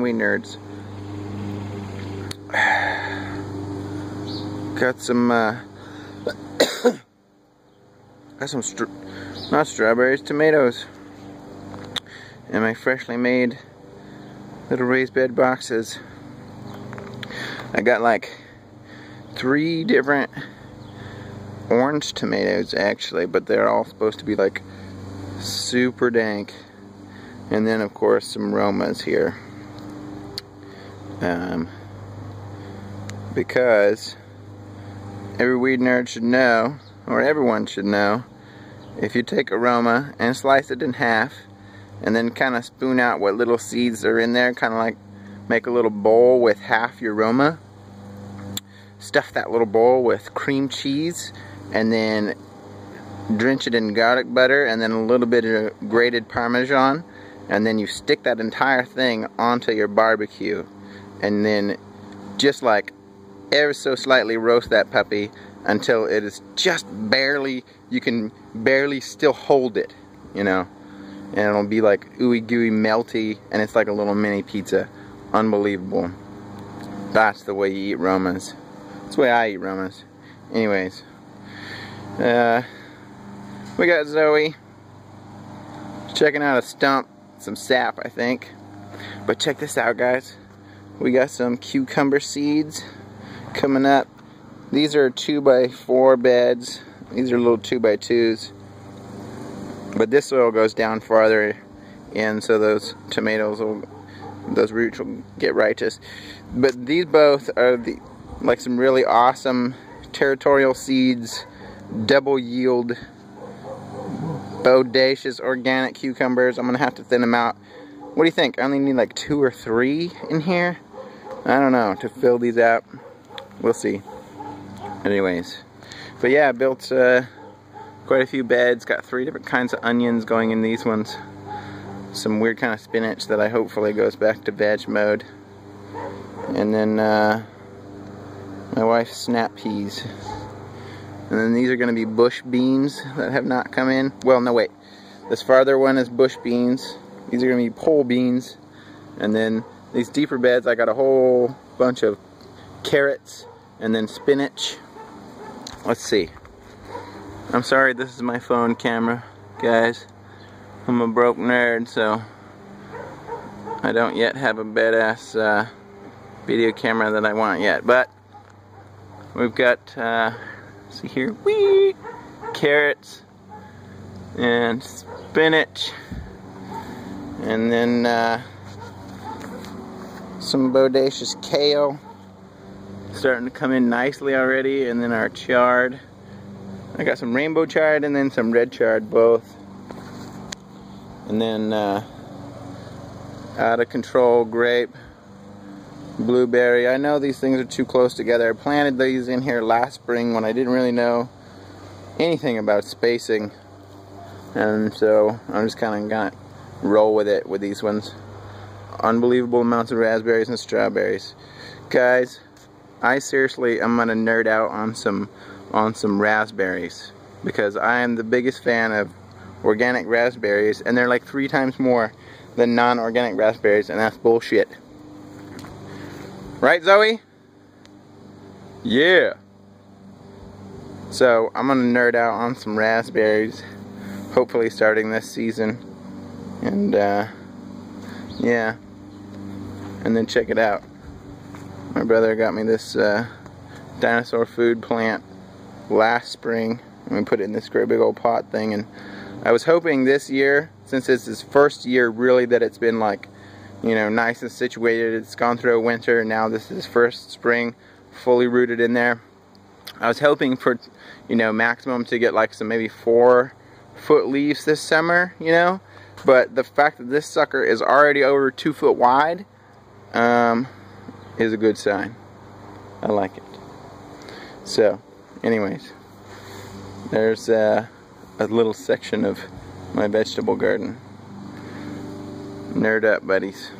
Zoe nerds. Got some, not strawberries, tomatoes. And my freshly made little raised bed boxes. I got like 3 different orange tomatoes actually, but they're all supposed to be like super dank. And then of course some Romas here. Because every weed nerd should know, or everyone should know, if you take a Roma and slice it in half and then kind of spoon out what little seeds are in there, kind of like make a little bowl with half your Roma, stuff that little bowl with cream cheese and then drench it in garlic butter and then a little bit of grated Parmesan, and then you stick that entire thing onto your barbecue and then just like ever so slightly roast that puppy until it is just barely, you can barely still hold it, you know, and it'll be like ooey gooey melty, and it's like a little mini pizza. Unbelievable. That's the way you eat Romas. That's the way I eat Romas. Anyways, we got Zoe checking out a stump, some sap I think, but check this out guys, we got some cucumber seeds coming up. These are 2x4 beds. These are little 2x2s. But this soil goes down farther in, so those tomatoes will, those roots will get righteous. But these both are like some really awesome territorial seeds, double yield, bodacious organic cucumbers. I'm gonna have to thin them out. What do you think? I only need like 2 or 3 in here. I don't know, to fill these out. We'll see. Anyways, but yeah, I built quite a few beds. Got 3 different kinds of onions going in these ones. Some weird kind of spinach that I hopefully goes back to veg mode. And then my wife's snap peas. And then these are going to be bush beans that have not come in. Well, no wait. This farther one is bush beans. These are going to be pole beans. And then these deeper beds, I got a whole bunch of carrots and then spinach. Let's see. I'm sorry, this is my phone camera, guys. I'm a broke nerd, so I don't yet have a badass video camera that I want yet. But we've got, see here, whee, carrots and spinach, and then some bodacious kale starting to come in nicely already, and then our chard. I got some rainbow chard and then some red chard both. And then out of control grape, blueberry. I know these things are too close together. I planted these in here last spring when I didn't really know anything about spacing. And so I'm just kind of gonna roll with it with these ones. Unbelievable amounts of raspberries and strawberries. Guys, I seriously am gonna nerd out on some raspberries because I am the biggest fan of organic raspberries, and they're like 3 times more than non-organic raspberries, and that's bullshit. Right, Zoe? Yeah. So I'm gonna nerd out on some raspberries, hopefully starting this season, and yeah, and then check it out. My brother got me this dinosaur food plant last spring, and we put it in this great big old pot thing, and I was hoping this year, since it's his first year really that it's been like, you know, nice and situated, it's gone through a winter, and now this is his first spring fully rooted in there. I was hoping for, you know, maximum to get like some maybe 4-foot leaves this summer, you know, but the fact that this sucker is already over 2 foot wide is a good sign. I like it. So anyways, there's a little section of my vegetable garden. Nerd up, buddies.